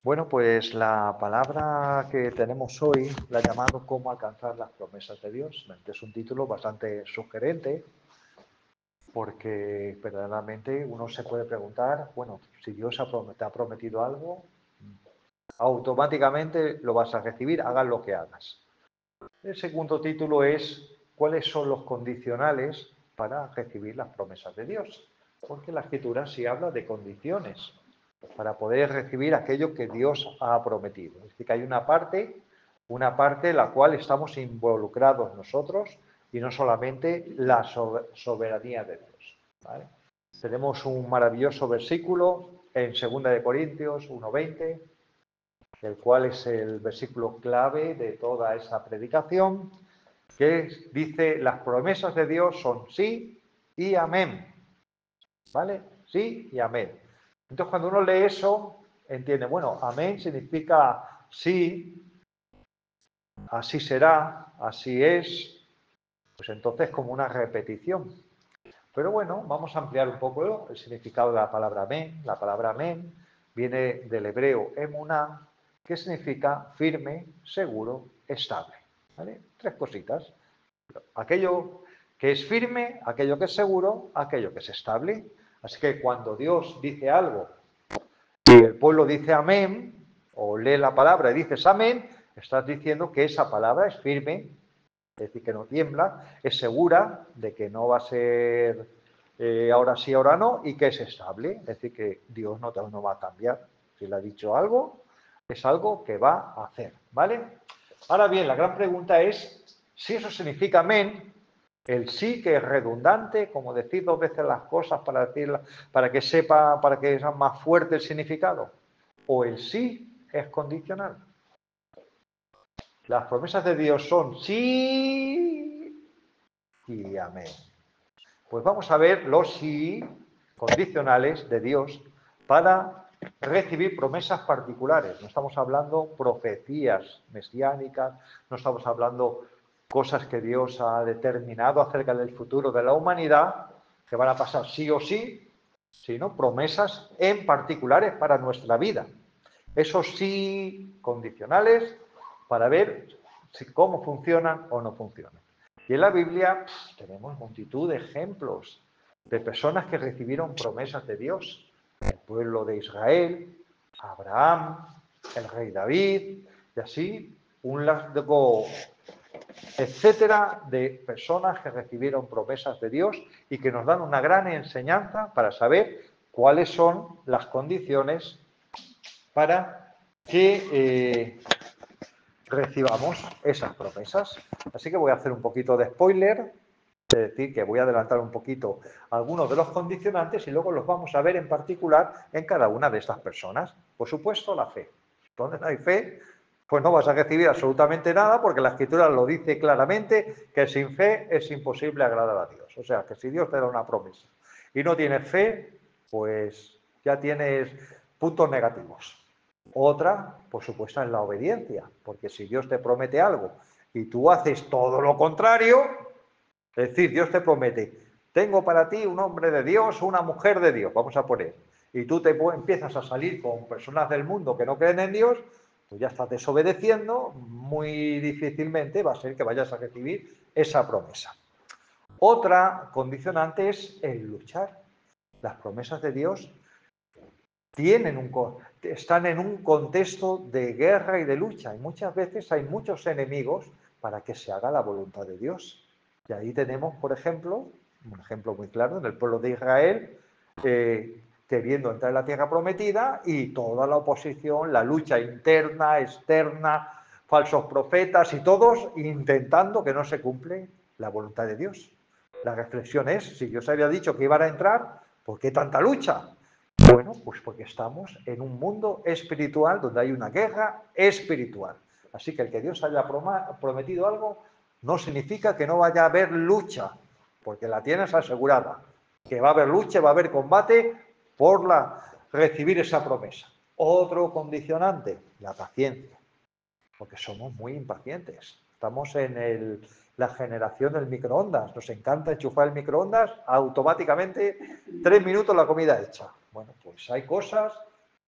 Bueno, pues la palabra que tenemos hoy la he llamado ¿Cómo alcanzar las promesas de Dios? Es un título bastante sugerente porque verdaderamente uno se puede preguntar, bueno, si Dios te ha prometido algo, automáticamente lo vas a recibir, hagas lo que hagas. El segundo título es ¿cuáles son los condicionales para recibir las promesas de Dios? Porque la Escritura sí habla de condiciones para poder recibir aquello que Dios ha prometido. Es decir, que hay una parte en la cual estamos involucrados nosotros y no solamente la soberanía de Dios. ¿Vale? Tenemos un maravilloso versículo en 2 Corintios 1:20, el cual es el versículo clave de toda esa predicación, que dice, las promesas de Dios son sí y amén. ¿Vale? Sí y amén. Entonces, cuando uno lee eso, entiende, bueno, amén significa sí, así será, así es, pues entonces como una repetición. Pero bueno, vamos a ampliar un poco el significado de la palabra amén. La palabra amén viene del hebreo emuná, que significa firme, seguro, estable. ¿Vale? Tres cositas. Aquello que es firme, aquello que es seguro, aquello que es estable. Así que cuando Dios dice algo y el pueblo dice amén, o lee la palabra y dices amén, estás diciendo que esa palabra es firme, es decir, que no tiembla, es segura de que no va a ser ahora sí, ahora no, y que es estable, es decir, que Dios no va a cambiar. Si le ha dicho algo, es algo que va a hacer, ¿vale? Ahora bien, la gran pregunta es si eso significa amén, el sí que es redundante, como decir dos veces las cosas para decirlas, para que sepa, para que sea más fuerte el significado, o el sí es condicional. Las promesas de Dios son sí y amén. Pues vamos a ver los sí condicionales de Dios para recibir promesas particulares. No estamos hablando profecías mesiánicas, no estamos hablando cosas que Dios ha determinado acerca del futuro de la humanidad, que van a pasar sí o sí, sino promesas en particulares para nuestra vida. Esos sí condicionales para ver cómo funcionan o no funcionan. Y en la Biblia tenemos multitud de ejemplos de personas que recibieron promesas de Dios. El pueblo de Israel, Abraham, el rey David, y así un largo etcétera de personas que recibieron promesas de Dios y que nos dan una gran enseñanza para saber cuáles son las condiciones para que recibamos esas promesas. Así que voy a hacer un poquito de spoiler, es decir, que voy a adelantar un poquito algunos de los condicionantes y luego los vamos a ver en particular en cada una de estas personas. Por supuesto, la fe. Donde no hay fe, pues no vas a recibir absolutamente nada porque la Escritura lo dice claramente que sin fe es imposible agradar a Dios. O sea, que si Dios te da una promesa y no tienes fe, pues ya tienes puntos negativos. Otra, por supuesto, es la obediencia, porque si Dios te promete algo y tú haces todo lo contrario, es decir, Dios te promete, tengo para ti un hombre de Dios, una mujer de Dios, vamos a poner, y tú empiezas a salir con personas del mundo que no creen en Dios, pues ya estás desobedeciendo, muy difícilmente va a ser que vayas a recibir esa promesa. Otra condicionante es el luchar. Las promesas de Dios están en un contexto de guerra y de lucha, y muchas veces hay muchos enemigos para que se haga la voluntad de Dios. Y ahí tenemos, por ejemplo, un ejemplo muy claro en el pueblo de Israel, queriendo entrar en la tierra prometida y toda la oposición, la lucha interna, externa, falsos profetas y todos intentando que no se cumple la voluntad de Dios. La reflexión es, si Dios había dicho que iban a entrar, ¿por qué tanta lucha? Bueno, pues porque estamos en un mundo espiritual donde hay una guerra espiritual. Así que el que Dios haya prometido algo no significa que no vaya a haber lucha, porque la tienes asegurada. Que va a haber lucha, va a haber combate por recibir esa promesa. Otro condicionante, la paciencia, porque somos muy impacientes. Estamos en la generación del microondas. Nos encanta enchufar el microondas, automáticamente 3 minutos la comida hecha. Bueno, pues hay cosas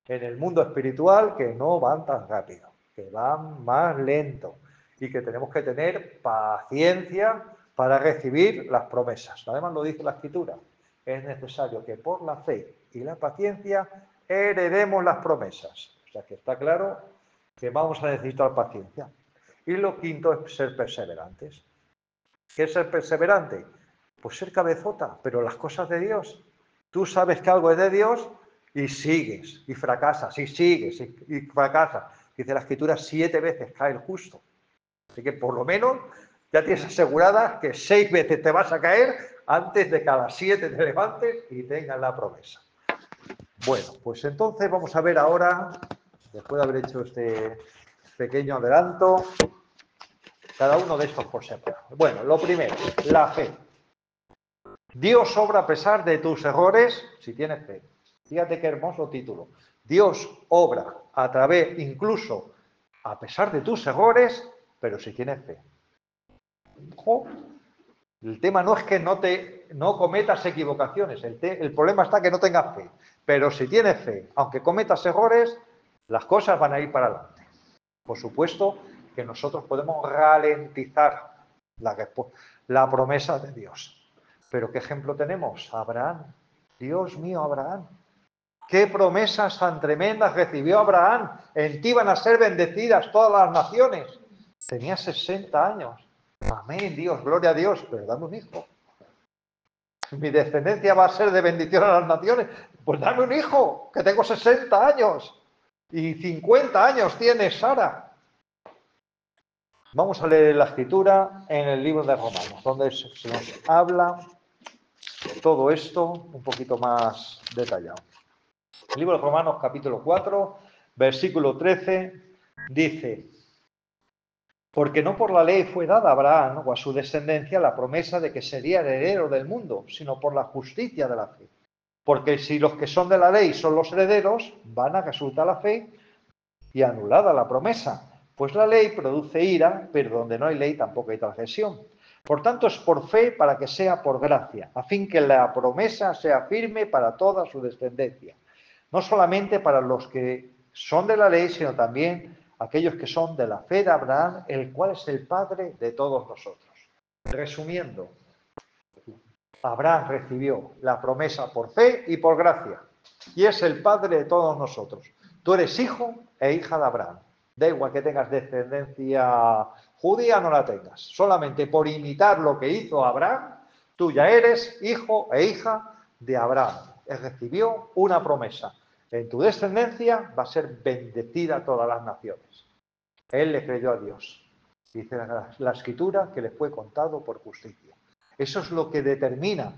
en el mundo espiritual que no van tan rápido, que van más lento y que tenemos que tener paciencia para recibir las promesas. Además lo dice la Escritura, es necesario que por la fe y la paciencia heredemos las promesas. O sea que está claro que vamos a necesitar paciencia. Y lo quinto es ser perseverantes. ¿Qué es ser perseverante? Pues ser cabezota, pero las cosas de Dios. Tú sabes que algo es de Dios y sigues, y fracasas, y sigues, y fracasas. Dice la Escritura, 7 veces cae el justo. Así que por lo menos ya tienes asegurada que 6 veces te vas a caer antes de que a las 7 te levantes y tengas la promesa. Bueno, pues entonces vamos a ver ahora, después de haber hecho este pequeño adelanto, cada uno de estos por separado. Bueno, lo primero, la fe. Dios obra a pesar de tus errores si tienes fe. Fíjate qué hermoso título. Dios obra a través, incluso a pesar de tus errores, pero si tienes fe. Ojo, el tema no es que no cometas equivocaciones, el problema está que no tengas fe. Pero si tienes fe, aunque cometas errores, las cosas van a ir para adelante. Por supuesto que nosotros podemos ralentizar la promesa de Dios. Pero ¿qué ejemplo tenemos? Abraham. Dios mío, Abraham. ¿Qué promesas tan tremendas recibió Abraham? En ti van a ser bendecidas todas las naciones. Tenía 60 años. Amén, Dios, gloria a Dios, pero dame un hijo. Mi descendencia va a ser de bendición a las naciones. Pues dame un hijo, que tengo 60 años. Y 50 años tiene Sara. Vamos a leer la Escritura en el libro de Romanos, donde se nos habla todo esto un poquito más detallado. El libro de Romanos, capítulo 4, versículo 13, dice: porque no por la ley fue dada a Abraham o a su descendencia la promesa de que sería heredero del mundo, sino por la justicia de la fe. Porque si los que son de la ley son los herederos, van a resultar la fe y anulada la promesa. Pues la ley produce ira, pero donde no hay ley tampoco hay transgresión. Por tanto, es por fe para que sea por gracia, a fin que la promesa sea firme para toda su descendencia. No solamente para los que son de la ley, sino también aquellos que son de la fe de Abraham, el cual es el padre de todos nosotros. Resumiendo, Abraham recibió la promesa por fe y por gracia, y es el padre de todos nosotros. Tú eres hijo e hija de Abraham. Da igual que tengas descendencia judía o no la tengas. Solamente por imitar lo que hizo Abraham, tú ya eres hijo e hija de Abraham. Él recibió una promesa. En tu descendencia va a ser bendecida todas las naciones. Él le creyó a Dios. Dice la Escritura que le fue contado por justicia. Eso es lo que determina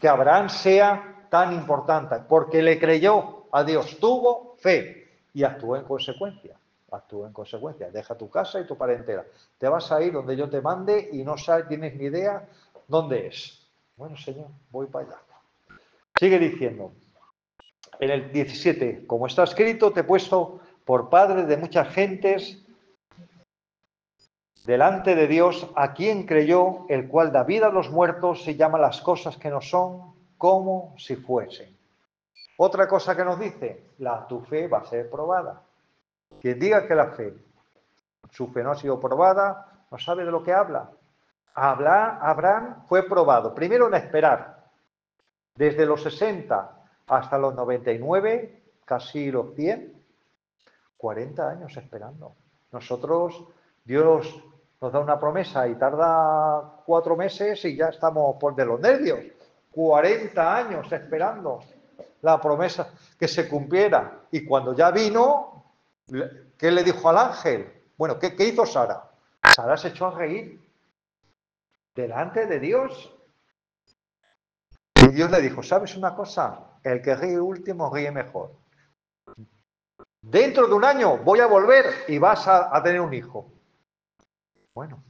que Abraham sea tan importante, porque le creyó a Dios, tuvo fe y actuó en consecuencia. Actúa en consecuencia. Deja tu casa y tu parentela. Te vas a ir donde yo te mande y no sabes, tienes ni idea dónde es. Bueno, Señor, voy para allá. Sigue diciendo, en el 17, como está escrito, te he puesto por padre de muchas gentes delante de Dios, a quien creyó, el cual da vida a los muertos y llama las cosas que no son como si fuesen. Otra cosa que nos dice, tu fe va a ser probada. Quien diga que su fe no ha sido probada, no sabe de lo que habla. Abraham fue probado, primero en esperar, desde los 60 hasta los 99, casi los 100, 40 años esperando. Nosotros, Dios nos da una promesa y tarda 4 meses y ya estamos por de los nervios. 40 años esperando la promesa que se cumpliera. Y cuando ya vino, ¿qué le dijo al ángel? Bueno, ¿qué hizo Sara? Sara se echó a reír delante de Dios. Y Dios le dijo, ¿sabes una cosa? El que ríe último ríe mejor. Dentro de un año voy a volver y vas a tener un hijo. Bueno,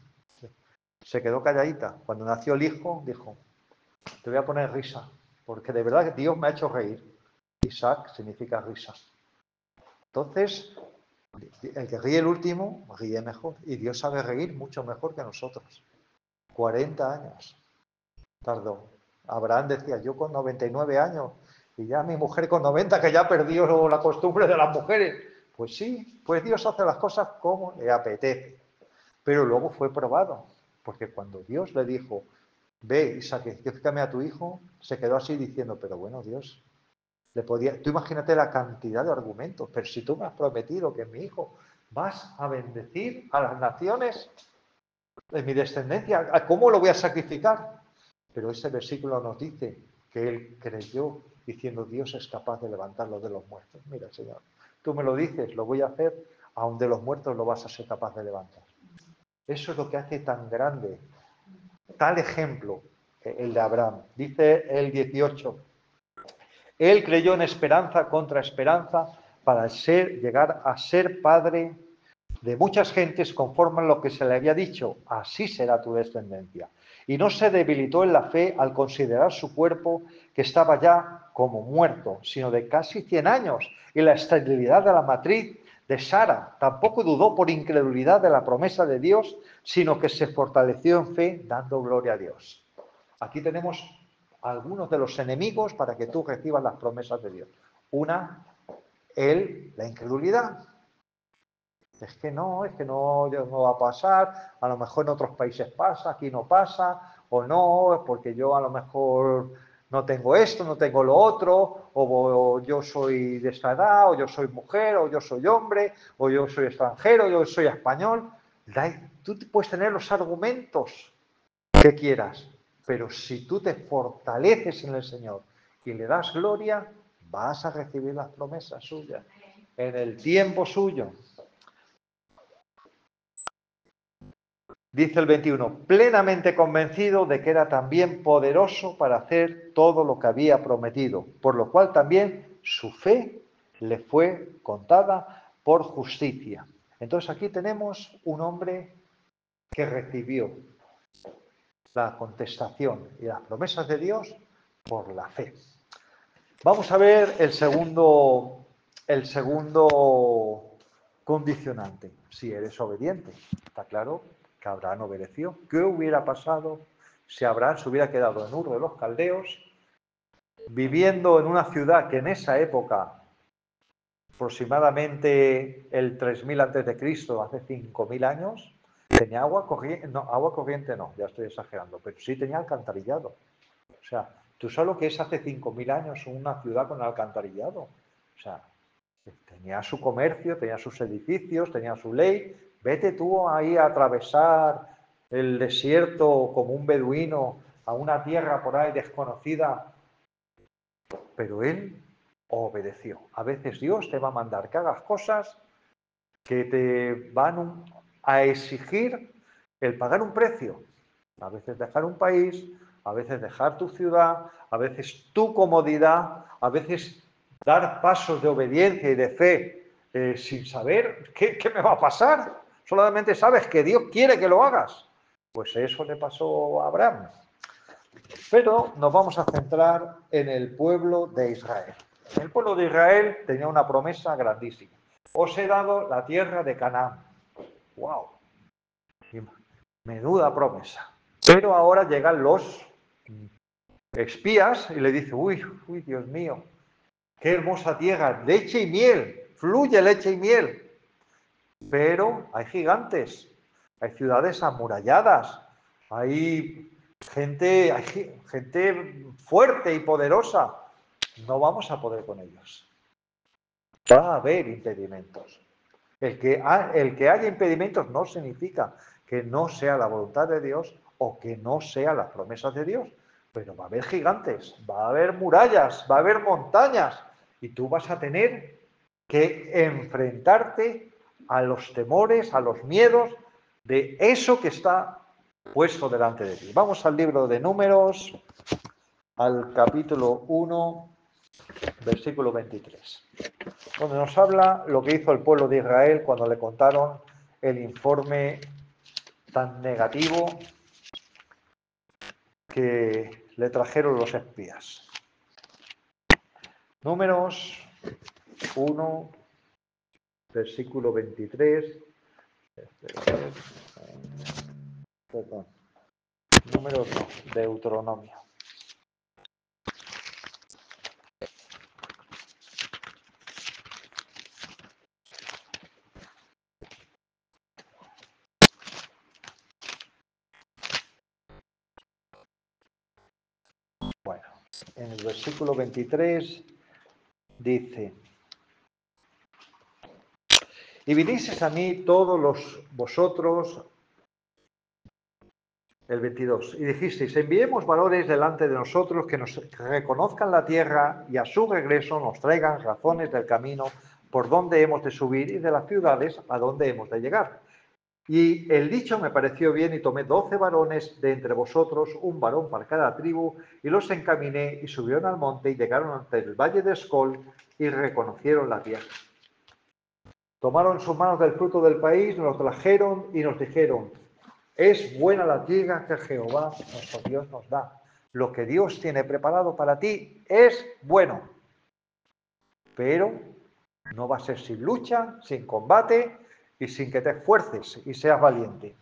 se quedó calladita. Cuando nació el hijo, dijo, te voy a poner risa, porque de verdad que Dios me ha hecho reír. Isaac significa risa. Entonces, el que ríe el último, ríe mejor. Y Dios sabe reír mucho mejor que nosotros. 40 años tardó. Abraham decía, yo con 99 años Y ya mi mujer con 90, que ya perdió la costumbre de las mujeres. Pues sí, pues Dios hace las cosas como le apetece. Pero luego fue probado, porque cuando Dios le dijo, ve y sacrifícame a tu hijo, se quedó así diciendo, pero bueno, Dios, tú imagínate la cantidad de argumentos, pero si tú me has prometido que mi hijo vas a bendecir a las naciones de mi descendencia, ¿cómo lo voy a sacrificar? Pero ese versículo nos dice que él creyó diciendo, Dios es capaz de levantarlo de los muertos. Mira, Señor, tú me lo dices, lo voy a hacer, aun de los muertos lo vas a ser capaz de levantar. Eso es lo que hace tan grande, tal ejemplo, el de Abraham. Dice el 18, él creyó en esperanza contra esperanza para llegar a ser padre de muchas gentes conforme a lo que se le había dicho, así será tu descendencia. Y no se debilitó en la fe al considerar su cuerpo que estaba ya como muerto, sino de casi 100 años, y la esterilidad de la matriz de Sara. Tampoco dudó por incredulidad de la promesa de Dios, sino que se fortaleció en fe, dando gloria a Dios. Aquí tenemos algunos de los enemigos para que tú recibas las promesas de Dios. Una, la incredulidad. Es que no va a pasar, a lo mejor en otros países pasa, aquí no pasa, o no, es porque yo a lo mejor no tengo esto, no tengo lo otro, o yo soy de esta edad, o yo soy mujer, o yo soy hombre, o yo soy extranjero, o yo soy español. Tú puedes tener los argumentos que quieras, pero si tú te fortaleces en el Señor y le das gloria, vas a recibir las promesas suyas en el tiempo suyo. Dice el 21, plenamente convencido de que era también poderoso para hacer todo lo que había prometido, por lo cual también su fe le fue contada por justicia. Entonces aquí tenemos un hombre que recibió la contestación y las promesas de Dios por la fe. Vamos a ver el segundo condicionante. Si eres obediente, está claro que Abraham obedeció. ¿Qué hubiera pasado si Abraham se hubiera quedado en Ur de los Caldeos, viviendo en una ciudad que en esa época, aproximadamente el 3000 a.C., hace 5000 años, tenía agua corriente? No, agua corriente no, ya estoy exagerando, pero sí tenía alcantarillado. O sea, ¿tú sabes lo que es hace 5000 años una ciudad con alcantarillado? O sea, tenía su comercio, tenía sus edificios, tenía su ley. Vete tú ahí a atravesar el desierto como un beduino a una tierra por ahí desconocida. Pero él obedeció. A veces Dios te va a mandar que hagas cosas que te van a exigir el pagar un precio. A veces dejar un país, a veces dejar tu ciudad, a veces tu comodidad, a veces dar pasos de obediencia y de fe sin saber qué me va a pasar. Solamente sabes que Dios quiere que lo hagas. Pues eso le pasó a Abraham. Pero nos vamos a centrar en el pueblo de Israel. El pueblo de Israel tenía una promesa grandísima. Os he dado la tierra de Canaán. ¡Wow! Menuda promesa. Pero ahora llegan los espías y le dicen, uy, Dios mío, qué hermosa tierra, leche y miel, fluye leche y miel. Pero hay gigantes, hay ciudades amuralladas, hay gente fuerte y poderosa. No vamos a poder con ellos. Va a haber impedimentos. El que haya impedimentos no significa que no sea la voluntad de Dios o que no sean las promesas de Dios. Pero va a haber gigantes, va a haber murallas, va a haber montañas y tú vas a tener que enfrentarte a los temores, a los miedos de eso que está puesto delante de ti. Vamos al libro de Números, al capítulo 1, versículo 23, donde nos habla lo que hizo el pueblo de Israel cuando le contaron el informe tan negativo que le trajeron los espías. Números 1, versículo 23. Perdón. Números no, Deuteronomio. en el versículo 23, dice: y vinisteis a mí todos vosotros, el 22, y dijisteis: enviemos varones delante de nosotros que nos reconozcan la tierra y a su regreso nos traigan razones del camino por donde hemos de subir y de las ciudades a donde hemos de llegar. Y el dicho me pareció bien y tomé 12 varones de entre vosotros, un varón para cada tribu, y los encaminé y subieron al monte y llegaron ante el valle de Escol y reconocieron la tierra. Tomaron en sus manos del fruto del país, nos lo trajeron y nos dijeron: es buena la tierra que Jehová nuestro Dios nos da. Lo que Dios tiene preparado para ti es bueno, pero no va a ser sin lucha, sin combate y sin que te esfuerces y seas valiente.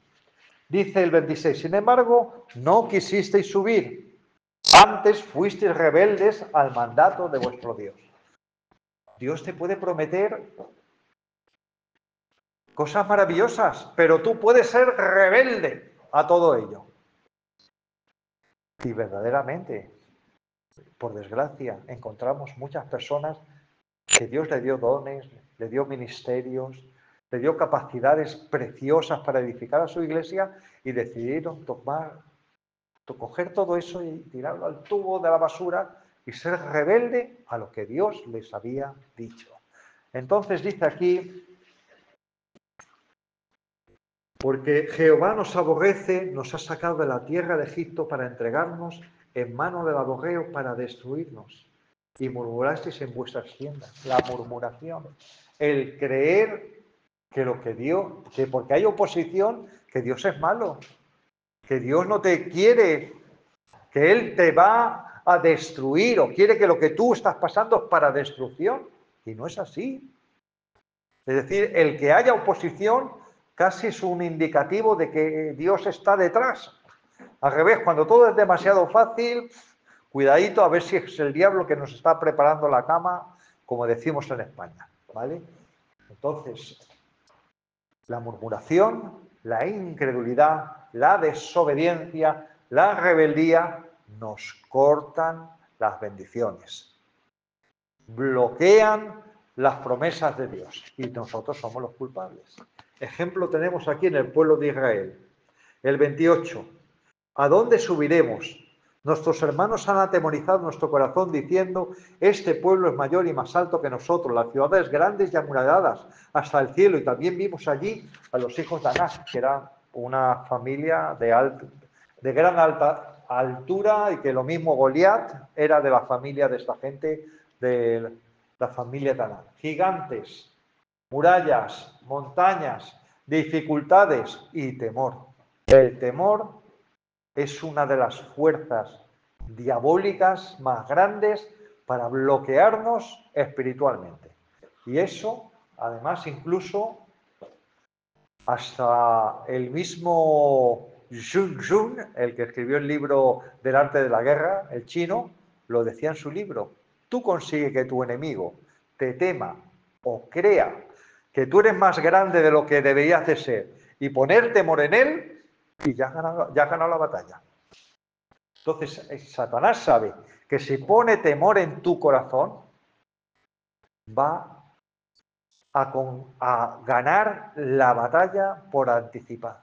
Dice el 26, sin embargo, no quisisteis subir, antes fuisteis rebeldes al mandato de vuestro Dios. Dios te puede prometer cosas maravillosas, pero tú puedes ser rebelde a todo ello. Y verdaderamente, por desgracia, encontramos muchas personas que Dios le dio dones, le dio ministerios, le dio capacidades preciosas para edificar a su iglesia y decidieron coger todo eso y tirarlo al tubo de la basura y ser rebelde a lo que Dios les había dicho. Entonces dice aquí: porque Jehová nos aborrece, nos ha sacado de la tierra de Egipto para entregarnos en mano del amorreo para destruirnos. Y murmurasteis en vuestras tiendas. La murmuración, el creer que lo que Dios, que porque hay oposición, que Dios es malo, que Dios no te quiere, que Él te va a destruir o quiere que lo que tú estás pasando es para destrucción. Y no es así. Es decir, el que haya oposición casi es un indicativo de que Dios está detrás. Al revés, cuando todo es demasiado fácil, cuidadito a ver si es el diablo que nos está preparando la cama, como decimos en España, ¿vale? Entonces, la murmuración, la incredulidad, la desobediencia, la rebeldía nos cortan las bendiciones, bloquean las promesas de Dios y nosotros somos los culpables. Ejemplo tenemos aquí en el pueblo de Israel. El 28. ¿A dónde subiremos? Nuestros hermanos han atemorizado nuestro corazón diciendo: este pueblo es mayor y más alto que nosotros, las ciudades grandes y amuralladas hasta el cielo. Y también vimos allí a los hijos de Anás, que era una familia de gran altura, y que lo mismo Goliat era de la familia de esta gente, de la familia de Anás. Gigantes, murallas, montañas, dificultades y temor. El temor es una de las fuerzas diabólicas más grandes para bloquearnos espiritualmente. Y eso, además, incluso hasta el mismo Sun Tzu, el que escribió el libro del arte de la guerra, el chino, lo decía en su libro: tú consigues que tu enemigo te tema o crea que tú eres más grande de lo que deberías de ser y poner temor en él, y ya has ganado la batalla. Entonces, Satanás sabe que si pone temor en tu corazón, va a ganar la batalla por anticipado.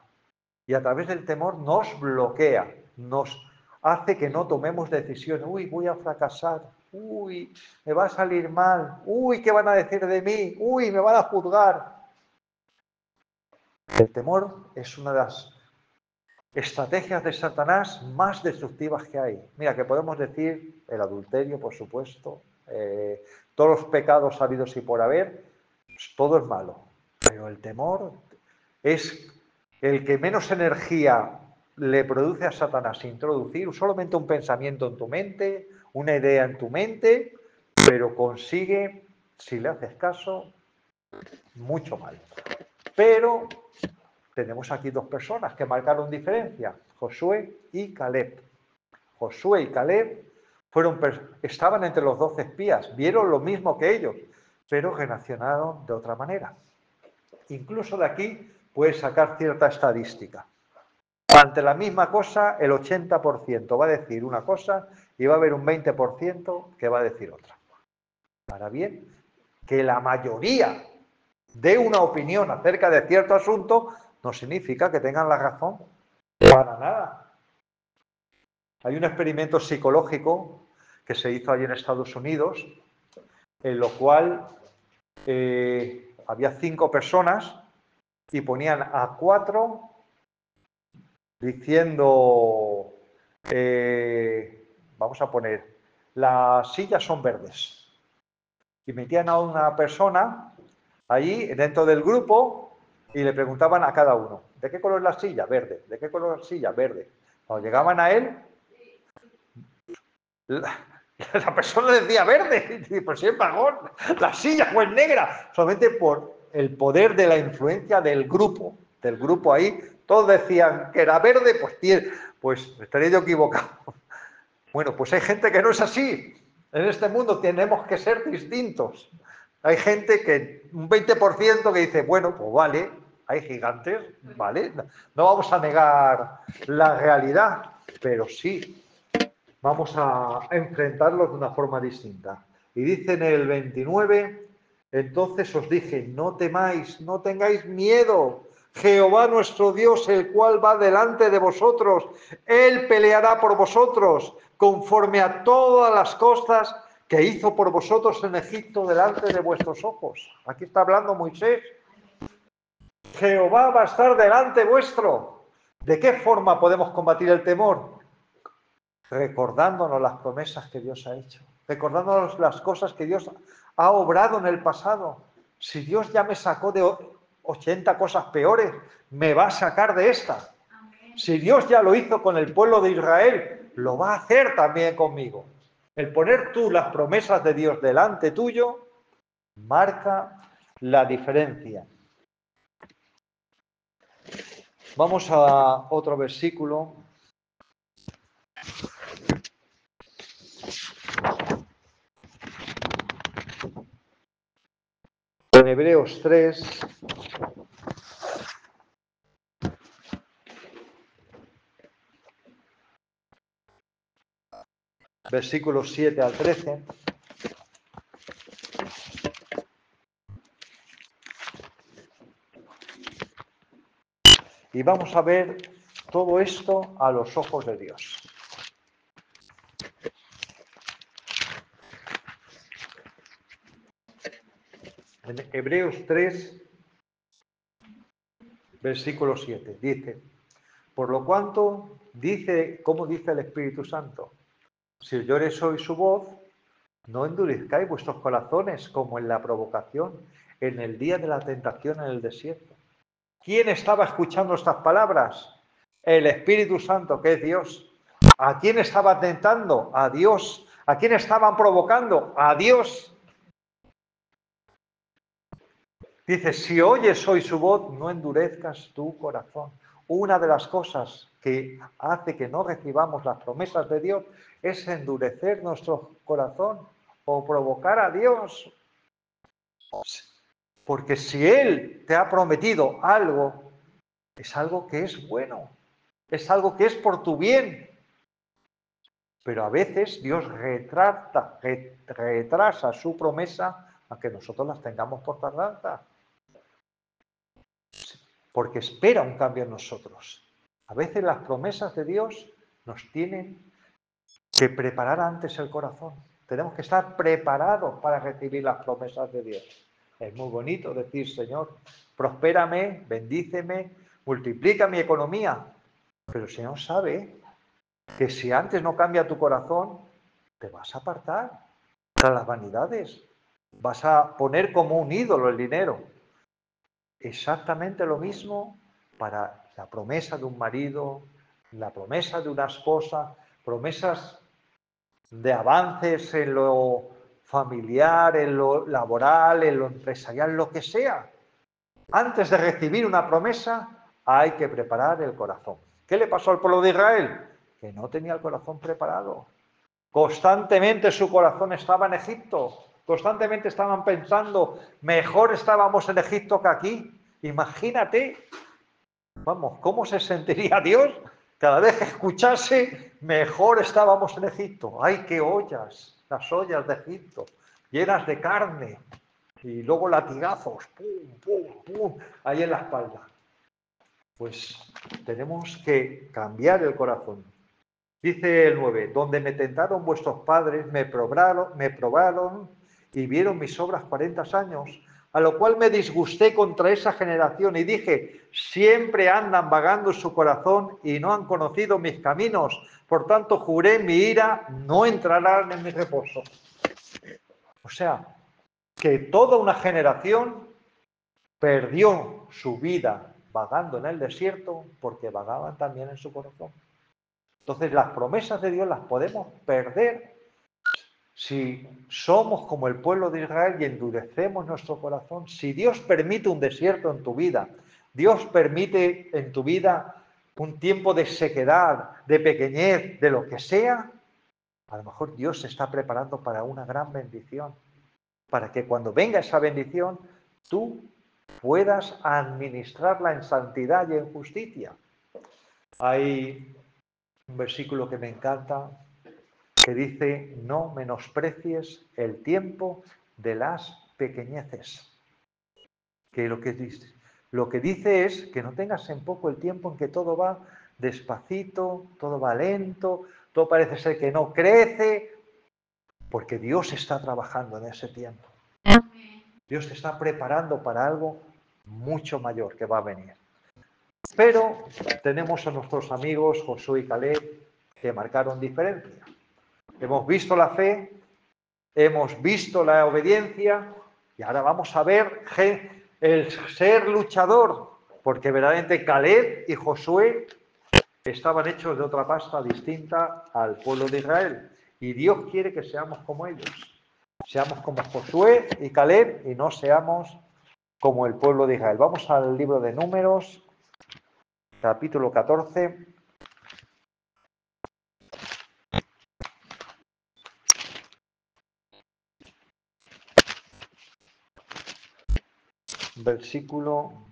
Y a través del temor nos bloquea, nos hace que no tomemos decisiones. Uy, voy a fracasar. Uy, me va a salir mal. Uy, ¿qué van a decir de mí? Uy, me van a juzgar. El temor es una de las estrategias de Satanás más destructivas que hay. Mira, que podemos decir el adulterio, por supuesto, todos los pecados habidos y por haber, pues todo es malo. Pero el temor es el que menos energía le produce a Satanás introducir solamente un pensamiento en tu mente, una idea en tu mente, pero consigue, si le haces caso, mucho mal. Pero tenemos aquí dos personas que marcaron diferencia: Josué y Caleb. Josué y Caleb estaban entre los 12 espías, vieron lo mismo que ellos, pero reaccionaron de otra manera. Incluso de aquí puedes sacar cierta estadística. Ante la misma cosa, el 80% va a decir una cosa y va a haber un 20% que va a decir otra. Ahora bien, que la mayoría dé una opinión acerca de cierto asunto no significa que tengan la razón. Para nada. Hay un experimento psicológico que se hizo allí en Estados Unidos, en lo cual había 5 personas y ponían a 4 diciendo, vamos a poner, las sillas son verdes. Y metían a una persona allí dentro del grupo y le preguntaban a cada uno, ¿de qué color es la silla? Verde. ¿De qué color es la silla? Verde. Cuando llegaban a él, la persona decía verde. Y pues sí, es vagón, la silla fue negra. Solamente por el poder de la influencia del grupo ahí. Todos decían que era verde, pues estaría yo equivocado. Bueno, pues hay gente que no es así. En este mundo tenemos que ser distintos. Hay gente que, un 20% que dice, bueno, pues vale, hay gigantes, vale, no vamos a negar la realidad, pero sí, vamos a enfrentarlos de una forma distinta. Y dice en el 29, entonces os dije, no temáis, no tengáis miedo. Jehová nuestro Dios, el cual va delante de vosotros, Él peleará por vosotros, conforme a todas las cosas que hizo por vosotros en Egipto delante de vuestros ojos. Aquí está hablando Moisés. Jehová va a estar delante vuestro. ¿De qué forma podemos combatir el temor? Recordándonos las promesas que Dios ha hecho, recordándonos las cosas que Dios ha obrado en el pasado. Si Dios ya me sacó de 80 cosas peores, me va a sacar de esta. Si Dios ya lo hizo con el pueblo de Israel, lo va a hacer también conmigo. El poner tú las promesas de Dios delante tuyo marca la diferencia. Vamos a otro versículo. En Hebreos 3, versículos 7 al 13. Y vamos a ver todo esto a los ojos de Dios. En Hebreos 3, versículo 7, dice, por lo cuanto, dice, ¿cómo dice el Espíritu Santo? Si oyereis hoy su voz, no endurezcáis vuestros corazones como en la provocación, en el día de la tentación en el desierto. ¿Quién estaba escuchando estas palabras? El Espíritu Santo, que es Dios. ¿A quién estaba tentando? A Dios. ¿A quién estaban provocando? A Dios. Dice, si oyes hoy su voz, no endurezcas tu corazón. Una de las cosas que hace que no recibamos las promesas de Dios es endurecer nuestro corazón o provocar a Dios. Porque si Él te ha prometido algo, es algo que es bueno, es algo que es por tu bien. Pero a veces Dios retrasa su promesa a que nosotros las tengamos por tardanza. Porque espera un cambio en nosotros. A veces las promesas de Dios nos tienen que preparar antes el corazón. Tenemos que estar preparados para recibir las promesas de Dios. Es muy bonito decir, Señor, prospérame, bendíceme, multiplica mi economía. Pero el Señor sabe que si antes no cambia tu corazón, te vas a apartar tras las vanidades. Vas a poner como un ídolo el dinero. Exactamente lo mismo para la promesa de un marido, la promesa de una esposa, promesas de avances en lo familiar, en lo laboral, en lo empresarial, lo que sea. Antes de recibir una promesa hay que preparar el corazón. ¿Qué le pasó al pueblo de Israel? Que no tenía el corazón preparado. Constantemente su corazón estaba en Egipto. Constantemente estaban pensando, mejor estábamos en Egipto que aquí. Imagínate, vamos, ¿cómo se sentiría Dios Cada vez que escuchase, mejor estábamos en Egipto. ¡Ay, qué ollas! Las ollas de Egipto, llenas de carne. Y luego latigazos, pum, pum, pum, ahí en la espalda. Pues tenemos que cambiar el corazón. Dice el 9, donde me tentaron vuestros padres, me probaron y vieron mis obras 40 años, a lo cual me disgusté contra esa generación y dije, siempre andan vagando en su corazón y no han conocido mis caminos, por tanto juré mi ira, no entrarán en mi reposo. O sea, que toda una generación perdió su vida vagando en el desierto porque vagaban también en su corazón. Entonces las promesas de Dios las podemos perder si somos como el pueblo de Israel y endurecemos nuestro corazón. Si Dios permite un desierto en tu vida, Dios permite en tu vida un tiempo de sequedad, de pequeñez, de lo que sea, a lo mejor Dios se está preparando para una gran bendición, para que cuando venga esa bendición, tú puedas administrarla en santidad y en justicia. Hay un versículo que me encanta, que dice, no menosprecies el tiempo de las pequeñeces. Que lo que dice es que no tengas en poco el tiempo en que todo va despacito, todo va lento, todo parece ser que no crece, porque Dios está trabajando en ese tiempo. Dios te está preparando para algo mucho mayor que va a venir. Pero tenemos a nuestros amigos Josué y Caleb que marcaron diferencia. Hemos visto la fe, hemos visto la obediencia y ahora vamos a ver el ser luchador, porque verdaderamente Caleb y Josué estaban hechos de otra pasta distinta al pueblo de Israel. Y Dios quiere que seamos como ellos. Seamos como Josué y Caleb y no seamos como el pueblo de Israel. Vamos al libro de Números, capítulo 14. Versículo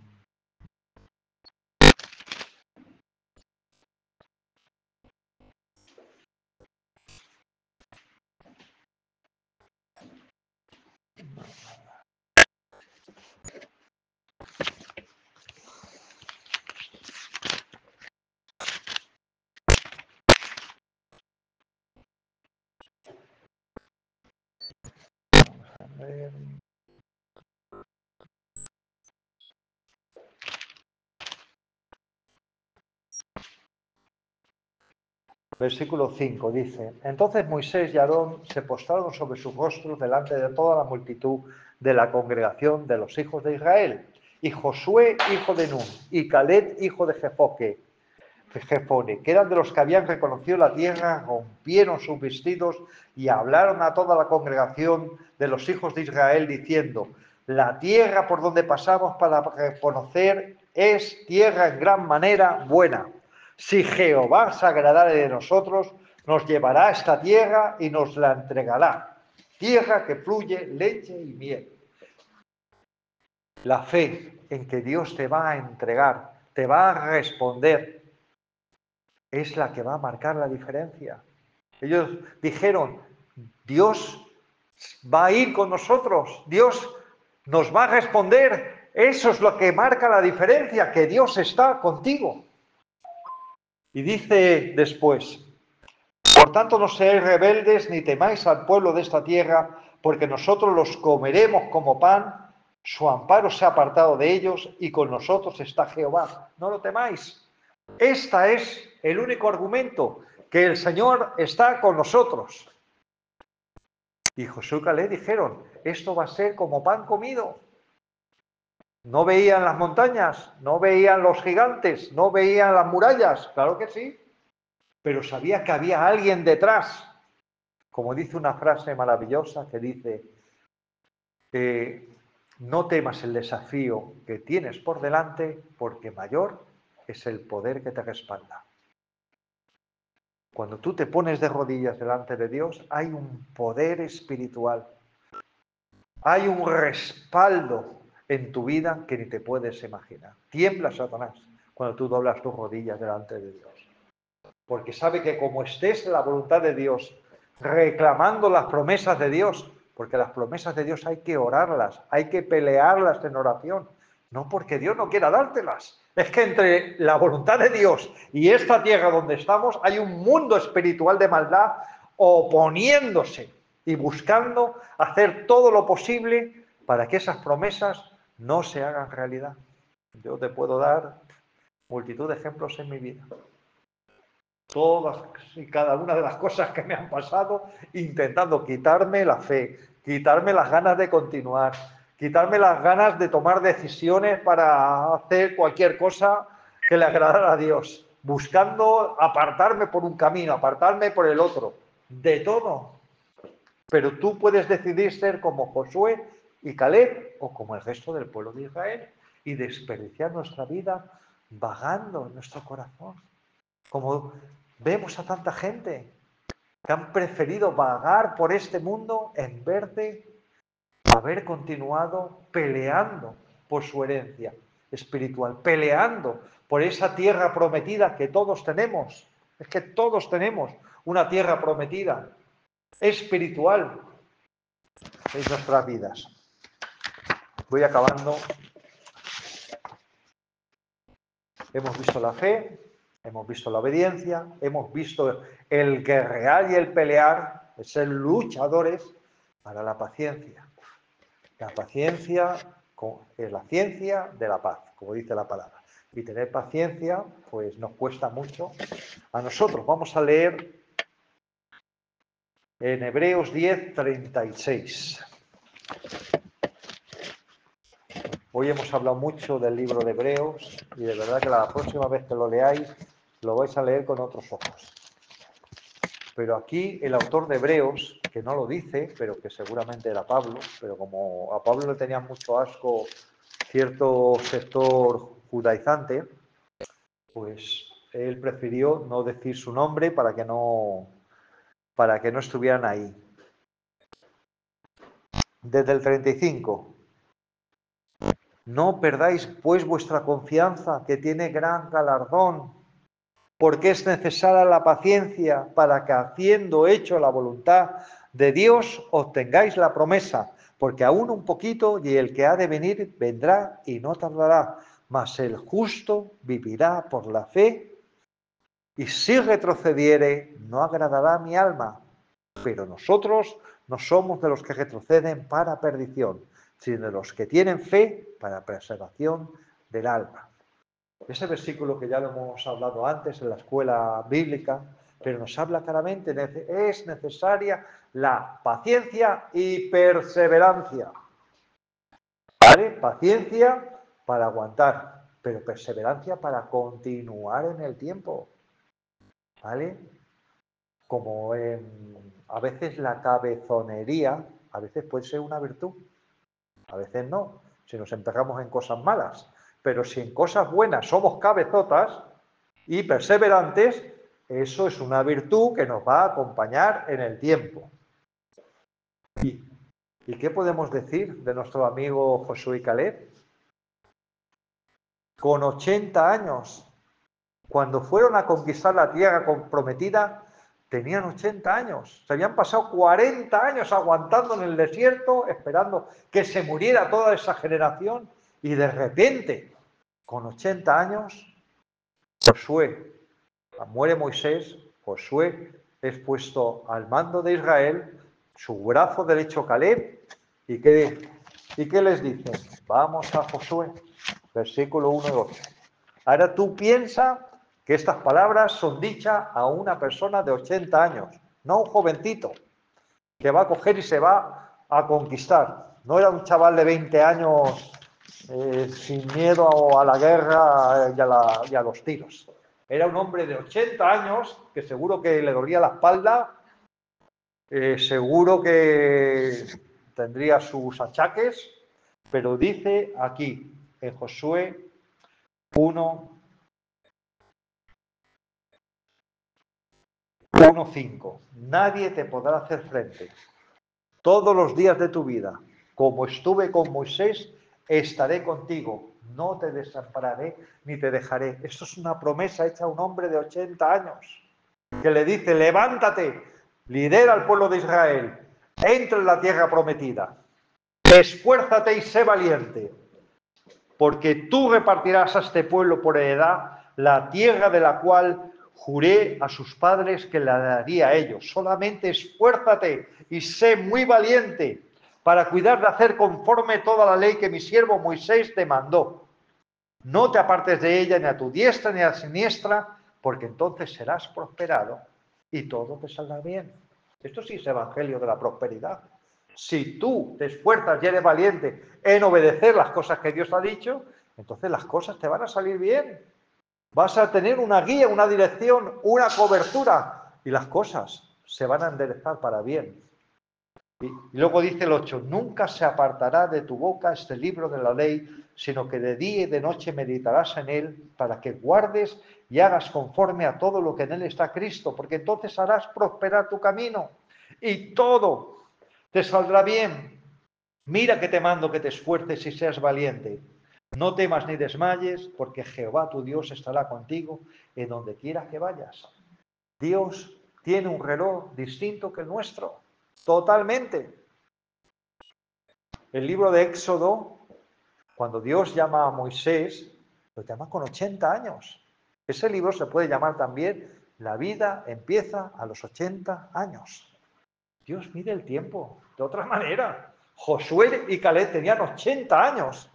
Versículo 5 dice, entonces Moisés y Aarón se postraron sobre sus rostros delante de toda la multitud de la congregación de los hijos de Israel. Y Josué, hijo de Nun, y Caleb, hijo de Jefone, que eran de los que habían reconocido la tierra, rompieron sus vestidos y hablaron a toda la congregación de los hijos de Israel diciendo, la tierra por donde pasamos para reconocer es tierra en gran manera buena. Si Jehová se agradare de nosotros, nos llevará a esta tierra y nos la entregará. Tierra que fluye leche y miel. La fe en que Dios te va a entregar, te va a responder, es la que va a marcar la diferencia. Ellos dijeron, Dios va a ir con nosotros, Dios nos va a responder. Eso es lo que marca la diferencia, que Dios está contigo. Y dice después, por tanto no seáis rebeldes ni temáis al pueblo de esta tierra, porque nosotros los comeremos como pan, su amparo se ha apartado de ellos y con nosotros está Jehová. No lo temáis. Este es el único argumento, que el Señor está con nosotros. Y Josué y Caleb dijeron, esto va a ser como pan comido. No veían las montañas, no veían los gigantes, no veían las murallas, claro que sí, pero sabía que había alguien detrás. Como dice una frase maravillosa que dice, no temas el desafío que tienes por delante, porque mayor es el poder que te respalda. Cuando tú te pones de rodillas delante de Dios, hay un poder espiritual, hay un respaldo en tu vida que ni te puedes imaginar. Tiembla Satanás cuando tú doblas tus rodillas delante de Dios. porque sabe que como estés en la voluntad de Dios, reclamando las promesas de Dios, porque las promesas de Dios hay que orarlas, hay que pelearlas en oración, no porque Dios no quiera dártelas. Es que entre la voluntad de Dios y esta tierra donde estamos hay un mundo espiritual de maldad oponiéndose y buscando hacer todo lo posible para que esas promesas no se hagan realidad. Yo te puedo dar multitud de ejemplos en mi vida. Todas y cada una de las cosas que me han pasado intentando quitarme la fe, quitarme las ganas de continuar, quitarme las ganas de tomar decisiones para hacer cualquier cosa que le agradara a Dios, buscando apartarme por un camino, apartarme por el otro, de todo. Pero tú puedes decidir ser como Josué y Caleb o como el resto del pueblo de Israel y desperdiciar nuestra vida vagando en nuestro corazón. Como vemos a tanta gente que han preferido vagar por este mundo en vez de haber continuado peleando por su herencia espiritual, peleando por esa tierra prometida que todos tenemos. Es que todos tenemos una tierra prometida espiritual en nuestras vidas. Voy acabando. Hemos visto la fe, hemos visto la obediencia, hemos visto el guerrear y el pelear, el ser luchadores para la paciencia. La paciencia es la ciencia de la paz, como dice la palabra. Y tener paciencia, pues nos cuesta mucho a nosotros. Vamos a leer en Hebreos 10, 36. Hoy hemos hablado mucho del libro de Hebreos y de verdad que la próxima vez que lo leáis lo vais a leer con otros ojos. Pero aquí el autor de Hebreos, que no lo dice, pero que seguramente era Pablo, pero como a Pablo le tenía mucho asco cierto sector judaizante, pues él prefirió no decir su nombre para que no estuvieran ahí. Desde el 35. No perdáis pues vuestra confianza, que tiene gran galardón, porque es necesaria la paciencia para que, habiendo hecho la voluntad de Dios, obtengáis la promesa, porque aún un poquito y el que ha de venir vendrá y no tardará, mas el justo vivirá por la fe, y si retrocediere, no agradará a mi alma. Pero nosotros no somos de los que retroceden para perdición, sino de los que tienen fe para preservación del alma. Ese versículo que ya lo hemos hablado antes en la escuela bíblica, pero nos habla claramente, es necesaria la paciencia y perseverancia. ¿Vale? Paciencia para aguantar, pero perseverancia para continuar en el tiempo. ¿Vale? Como a veces la cabezonería, a veces puede ser una virtud, a veces no, si nos empezamos en cosas malas. Pero si en cosas buenas somos cabezotas y perseverantes, eso es una virtud que nos va a acompañar en el tiempo. ¿Y qué podemos decir de nuestro amigo Josué y Caleb? Con 80 años, cuando fueron a conquistar la tierra prometida, tenían 80 años. Se habían pasado 40 años aguantando en el desierto, esperando que se muriera toda esa generación, y de repente, con 80 años, Josué, muere Moisés, Josué es puesto al mando de Israel, su brazo derecho Caleb, ¿y qué les dicen? Vamos a Josué, versículo 1 y 8. Ahora tú piensas que estas palabras son dichas a una persona de 80 años, no a un jovencito que va a coger y se va a conquistar. No era un chaval de 20 años sin miedo a la guerra y a los tiros. Era un hombre de 80 años que seguro que le dolía la espalda, seguro que tendría sus achaques, pero dice aquí en Josué 1:5, nadie te podrá hacer frente todos los días de tu vida. Como estuve con Moisés, estaré contigo. No te desampararé ni te dejaré. Esto es una promesa hecha a un hombre de 80 años. que le dice, levántate, lidera al pueblo de Israel, entra en la tierra prometida, esfuérzate y sé valiente, porque tú repartirás a este pueblo por heredad la tierra de la cual juré a sus padres que la daría a ellos. Solamente esfuérzate y sé muy valiente para cuidar de hacer conforme toda la ley que mi siervo Moisés te mandó. No te apartes de ella ni a tu diestra ni a la siniestra, porque entonces serás prosperado y todo te saldrá bien. Esto sí es evangelio de la prosperidad. Si tú te esfuerzas y eres valiente en obedecer las cosas que Dios ha dicho, entonces las cosas te van a salir bien. Vas a tener una guía, una dirección, una cobertura y las cosas se van a enderezar para bien. Y luego dice el 8, nunca se apartará de tu boca este libro de la ley, sino que de día y de noche meditarás en él para que guardes y hagas conforme a todo lo que en él está Cristo, porque entonces harás prosperar tu camino y todo te saldrá bien. Mira que te mando que te esfuerces y seas valiente. No temas ni desmayes, porque Jehová tu Dios estará contigo en donde quiera que vayas. Dios tiene un reloj distinto que el nuestro, totalmente. El libro de Éxodo, cuando Dios llama a Moisés, lo llama con 80 años. Ese libro se puede llamar también La vida empieza a los 80 años. Dios mide el tiempo de otra manera. Josué y Caleb tenían 80 años.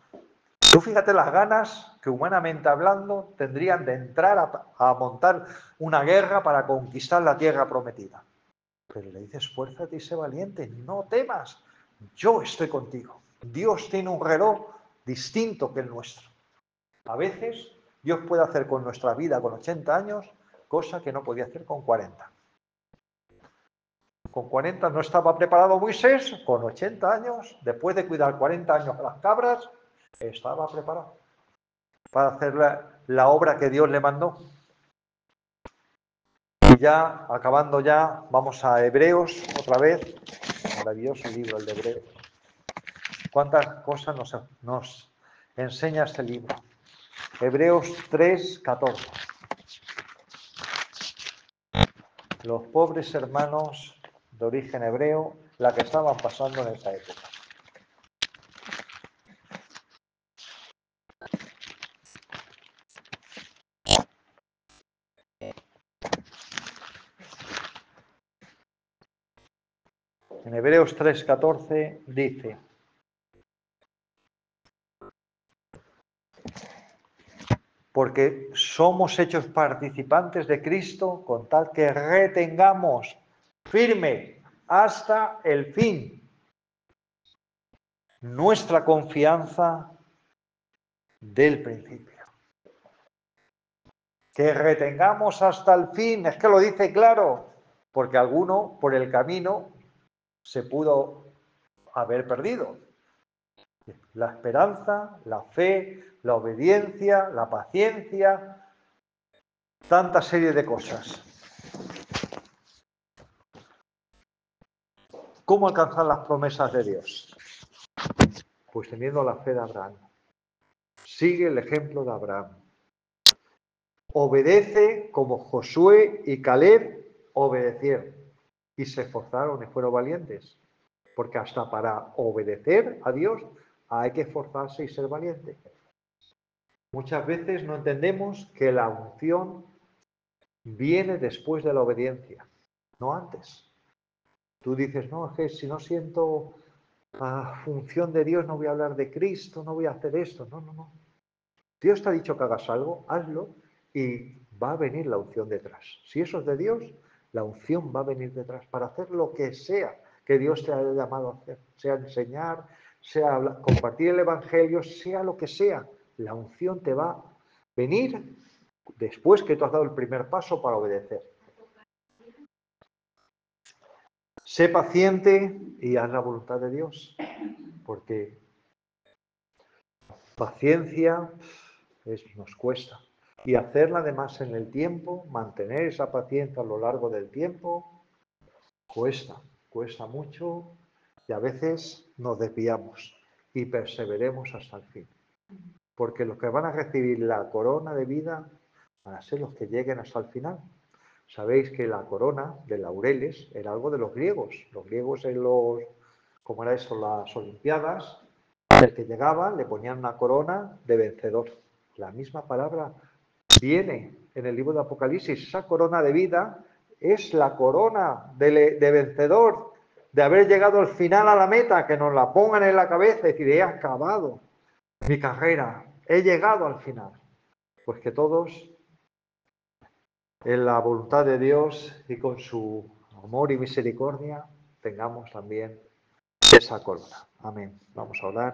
Tú fíjate las ganas que humanamente hablando tendrían de entrar a montar una guerra para conquistar la tierra prometida. Pero le dice, esfuérzate y sé valiente, no temas, yo estoy contigo. Dios tiene un reloj distinto que el nuestro. A veces Dios puede hacer con nuestra vida con 80 años cosa que no podía hacer con 40. Con 40 no estaba preparado Moisés, con 80 años, después de cuidar 40 años a las cabras, estaba preparado para hacer la obra que Dios le mandó. Y ya, acabando ya, vamos a Hebreos otra vez. Maravilloso libro el de Hebreos. ¿Cuántas cosas nos enseña este libro? Hebreos 3:14. Los pobres hermanos de origen hebreo, la que estaban pasando en esa época. En Hebreos 3:14 dice, porque somos hechos participantes de Cristo con tal que retengamos firme hasta el fin nuestra confianza del principio. Que retengamos hasta el fin, es que lo dice claro, porque alguno por el camino se pudo haber perdido. La esperanza, la fe, la obediencia, la paciencia, tanta serie de cosas. ¿Cómo alcanzar las promesas de Dios? Pues teniendo la fe de Abraham. Sigue el ejemplo de Abraham. Obedece como Josué y Caleb obedecieron y se esforzaron y fueron valientes. Porque hasta para obedecer a Dios hay que esforzarse y ser valiente. Muchas veces no entendemos que la unción viene después de la obediencia, no antes. Tú dices, no, es que si no siento función de Dios, no voy a hablar de Cristo, no voy a hacer esto. No, no, no. Dios te ha dicho que hagas algo, hazlo y va a venir la unción detrás. Si eso es de Dios, la unción va a venir detrás para hacer lo que sea que Dios te haya llamado a hacer, sea enseñar, sea compartir el Evangelio, sea lo que sea. La unción te va a venir después que tú has dado el primer paso para obedecer. Sé paciente y haz la voluntad de Dios, porque paciencia nos cuesta. Y hacerla además en el tiempo, mantener esa paciencia a lo largo del tiempo, cuesta mucho y a veces nos desviamos y perseveremos hasta el fin. Porque los que van a recibir la corona de vida van a ser los que lleguen hasta el final. Sabéis que la corona de laureles era algo de los griegos. Los griegos en los, ¿cómo era eso? Las Olimpiadas, el que llegaba le ponían una corona de vencedor. La misma palabra viene en el libro de Apocalipsis. Esa corona de vida es la corona de vencedor, de haber llegado al final a la meta, que nos la pongan en la cabeza y decir, he acabado mi carrera, he llegado al final. Pues que todos, en la voluntad de Dios y con su amor y misericordia, tengamos también esa corona. Amén. Vamos a orar.